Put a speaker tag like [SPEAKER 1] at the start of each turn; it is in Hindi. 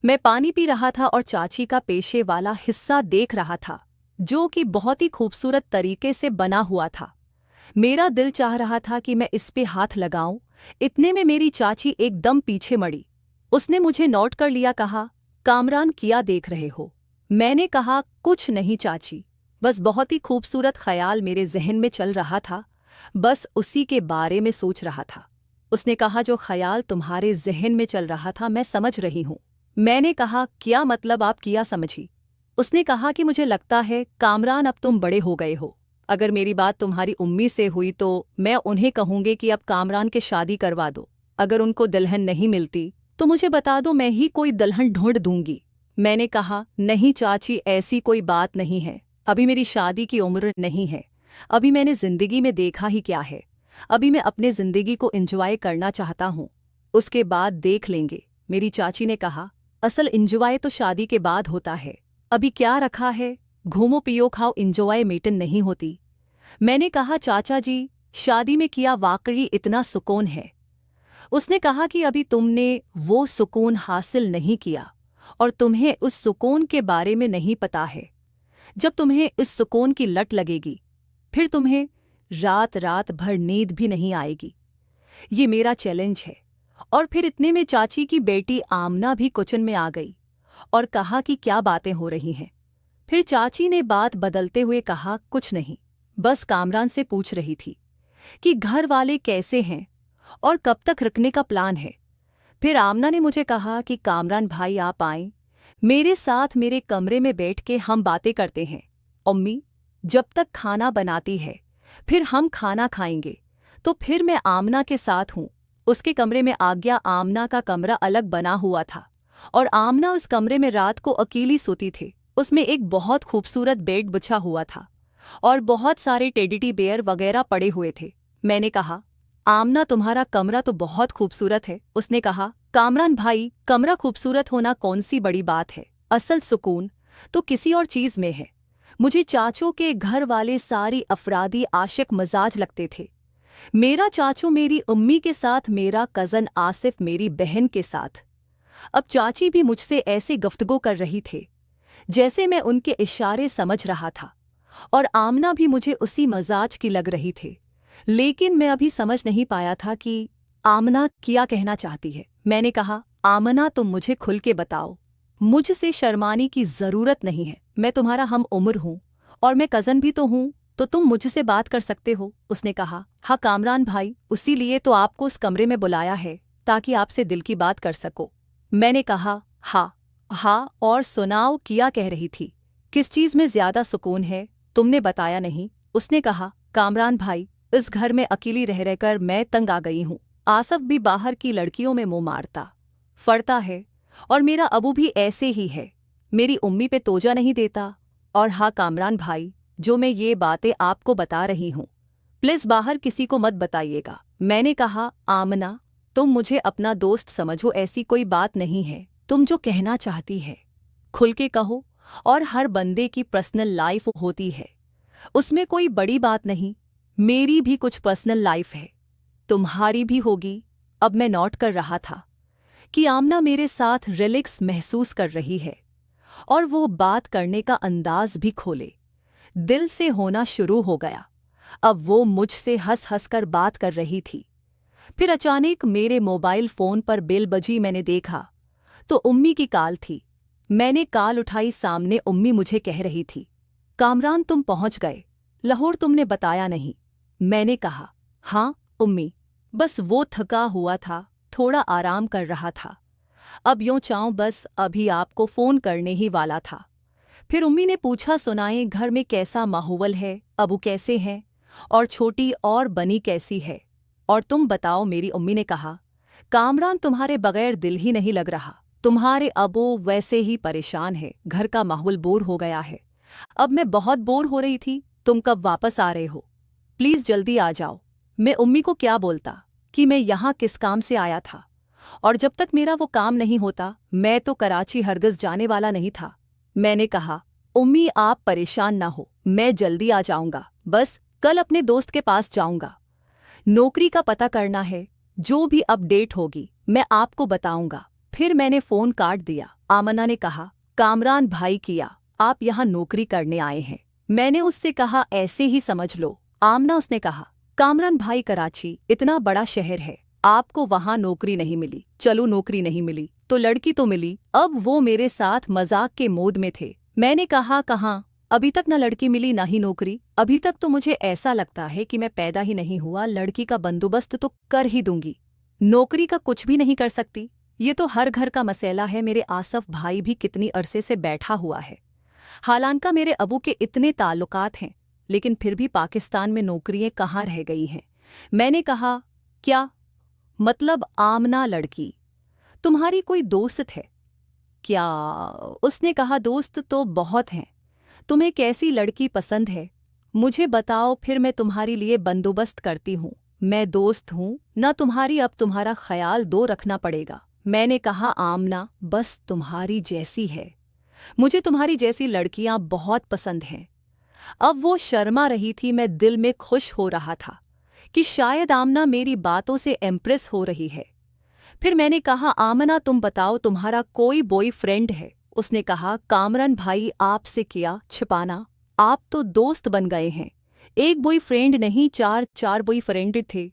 [SPEAKER 1] मैं पानी पी रहा था और चाची का पेशे वाला हिस्सा देख रहा था, जो कि बहुत ही खूबसूरत तरीके से बना हुआ था। मेरा दिल चाह रहा था कि मैं इस पे हाथ लगाऊं। इतने में मेरी चाची एकदम पीछे मड़ी। उसने मुझे नोट कर लिया, कहा, कामरान क्या देख रहे हो? मैंने कहा, कुछ नहीं चाची, बस बहुत ही खूबसूरत ख्याल मेरे जहन में चल रहा था, बस उसी के बारे में सोच रहा था। उसने कहा, जो ख्याल तुम्हारे जहन में चल रहा था मैं समझ रही हूँ। मैंने कहा, क्या मतलब, आप क्या समझी? उसने कहा कि मुझे लगता है कामरान अब तुम बड़े हो गए हो। अगर मेरी बात तुम्हारी उम्मी से हुई तो मैं उन्हें कहूँगी कि अब कामरान के शादी करवा दो। अगर उनको दुल्हन नहीं मिलती तो मुझे बता दो, मैं ही कोई दुल्हन ढूंढ दूंगी। मैंने कहा, नहीं चाची, ऐसी कोई बात नहीं है। अभी मेरी शादी की उम्र नहीं है। अभी मैंने जिंदगी में देखा ही क्या है। अभी मैं अपने जिंदगी को एंजॉय करना चाहता हूँ, उसके बाद देख लेंगे। मेरी चाची ने कहा, असल एंजॉय तो शादी के बाद होता है। अभी क्या रखा है, घूमो पियो खाओ, एंजॉय मेटन नहीं होती। मैंने कहा, चाचा जी, शादी में किया वाकई इतना सुकून है। उसने कहा कि अभी तुमने वो सुकून हासिल नहीं किया और तुम्हें उस सुकून के बारे में नहीं पता है। जब तुम्हें इस सुकून की लत लगेगी फिर तुम्हें रात रात भर नींद भी नहीं आएगी। ये मेरा चैलेंज है। और फिर इतने में चाची की बेटी आमना भी किचन में आ गई और कहा कि क्या बातें हो रही हैं। फिर चाची ने बात बदलते हुए कहा, कुछ नहीं, बस कामरान से पूछ रही थी कि घर वाले कैसे हैं और कब तक रुकने का प्लान है। फिर आमना ने मुझे कहा कि कामरान भाई आप आएं, मेरे साथ मेरे कमरे में बैठ के हम बातें करते हैं। अम्मी जब तक खाना बनाती है फिर हम खाना खाएंगे। तो फिर मैं आमना के साथ हूँ। उसके कमरे में आ गया। आमना का कमरा अलग बना हुआ था और आमना उस कमरे में रात को अकेली सोती थी। उसमें एक बहुत खूबसूरत बेड बिछा हुआ था और बहुत सारे टेडी बेयर वगैरह पड़े हुए थे। मैंने कहा, आमना तुम्हारा कमरा तो बहुत खूबसूरत है। उसने कहा, कामरान भाई, कमरा खूबसूरत होना कौन सी बड़ी बात है, असल सुकून तो किसी और चीज में है। मुझे चाचू के घर वाले सारी अफरादी आशिक मजाज लगते थे। मेरा चाचू मेरी उम्मी के साथ, मेरा कज़न आसिफ मेरी बहन के साथ। अब चाची भी मुझसे ऐसे गुफ्तगू कर रही थे जैसे मैं उनके इशारे समझ रहा था और आमना भी मुझे उसी मजाज की लग रही थी। लेकिन मैं अभी समझ नहीं पाया था कि आमना क्या कहना चाहती है। मैंने कहा, आमना तुम मुझे खुल के बताओ, मुझसे शर्माने की जरूरत नहीं है। मैं तुम्हारा हम उम्र हूँ और मैं कज़न भी तो हूँ, तो तुम मुझसे बात कर सकते हो। उसने कहा, हाँ कामरान भाई, उसी लिए तो आपको उस कमरे में बुलाया है ताकि आपसे दिल की बात कर सको। मैंने कहा, हाँ, और सुनाओ क्या कह रही थी, किस चीज़ में ज्यादा सुकून है, तुमने बताया नहीं। उसने कहा, कामरान भाई, इस घर में अकेली रह रहकर मैं तंग आ गई हूँ। आसफ भी बाहर की लड़कियों में मुंह मारता फड़ता है और मेरा अबू भी ऐसे ही है, मेरी उम्मी पे तोजा नहीं देता। और हाँ कामरान भाई, जो मैं ये बातें आपको बता रही हूँ प्लीज बाहर किसी को मत बताइएगा। मैंने कहा, आमना तुम मुझे अपना दोस्त समझो, ऐसी कोई बात नहीं है। तुम जो कहना चाहती है खुल के कहो। और हर बंदे की पर्सनल लाइफ होती है, उसमें कोई बड़ी बात नहीं। मेरी भी कुछ पर्सनल लाइफ है, तुम्हारी भी होगी। अब मैं नोट कर रहा था कि आमना मेरे साथ रिलैक्स महसूस कर रही है और वो बात करने का अंदाज भी खोले दिल से होना शुरू हो गया। अब वो मुझसे हंस हंस कर बात कर रही थी। फिर अचानक मेरे मोबाइल फोन पर बेल बजी। मैंने देखा तो उम्मी की कॉल थी। मैंने कॉल उठाई। सामने उम्मी मुझे कह रही थी, कामरान तुम पहुंच गए लाहौर, तुमने बताया नहीं। मैंने कहा, हाँ उम्मी, बस वो थका हुआ था, थोड़ा आराम कर रहा था। अब यूं चाहूं बस अभी आपको फ़ोन करने ही वाला था। फिर उम्मी ने पूछा, सुनाएं घर में कैसा माहौल है, अबू कैसे हैं और छोटी और बनी कैसी है, और तुम बताओ। मेरी उम्मी ने कहा, कामरान तुम्हारे बगैर दिल ही नहीं लग रहा, तुम्हारे अबू वैसे ही परेशान है, घर का माहौल बोर हो गया है। अब मैं बहुत बोर हो रही थी, तुम कब वापस आ रहे हो, प्लीज़ जल्दी आ जाओ। मैं उम्मी को क्या बोलता कि मैं यहाँ किस काम से आया था और जब तक मेरा वो काम नहीं होता मैं तो कराची हरगिज़ जाने वाला नहीं था। मैंने कहा, उम्मी आप परेशान ना हो, मैं जल्दी आ जाऊंगा, बस कल अपने दोस्त के पास जाऊंगा, नौकरी का पता करना है, जो भी अपडेट होगी मैं आपको बताऊंगा। फिर मैंने फ़ोन काट दिया आमना ने कहा, कामरान भाई किया, आप यहाँ नौकरी करने आए हैं। मैंने उससे कहा, ऐसे ही समझ लो। आमना उसने कहा, कामरान भाई कराची इतना बड़ा शहर है, आपको वहाँ नौकरी नहीं मिली। चलो नौकरी नहीं मिली तो लड़की तो मिली। अब वो मेरे साथ मजाक के मोड में थे। मैंने कहा, कहाँ, अभी तक ना लड़की मिली ना ही नौकरी। अभी तक तो मुझे ऐसा लगता है कि मैं पैदा ही नहीं हुआ। लड़की का बंदोबस्त तो कर ही दूंगी, नौकरी का कुछ भी नहीं कर सकती। ये तो हर घर का मसला है। मेरे आसफ भाई भी कितनी अरसे से बैठा हुआ है। हालांकि मेरे अबू के इतने ताल्लुकात हैं, लेकिन फिर भी पाकिस्तान में नौकरियां कहाँ रह गई हैं। मैंने कहा, क्या मतलब? आमना, लड़की तुम्हारी कोई दोस्त है क्या? उसने कहा, दोस्त तो बहुत हैं। तुम्हें कैसी लड़की पसंद है मुझे बताओ, फिर मैं तुम्हारे लिए बंदोबस्त करती हूँ। मैं दोस्त हूँ ना तुम्हारी, अब तुम्हारा ख्याल दो रखना पड़ेगा। मैंने कहा, आमना बस तुम्हारी जैसी है, मुझे तुम्हारी जैसी लड़कियां बहुत पसंद हैं। अब वो शर्मा रही थी। मैं दिल में खुश हो रहा था कि शायद आमना मेरी बातों से इम्प्रेस हो रही है। फिर मैंने कहा, आमना तुम बताओ, तुम्हारा कोई बॉयफ्रेंड है? उसने कहा, कामरान भाई आपसे क्या छिपाना, आप तो दोस्त बन गए हैं। एक बॉयफ्रेंड नहीं, चार बॉयफ्रेंड थे।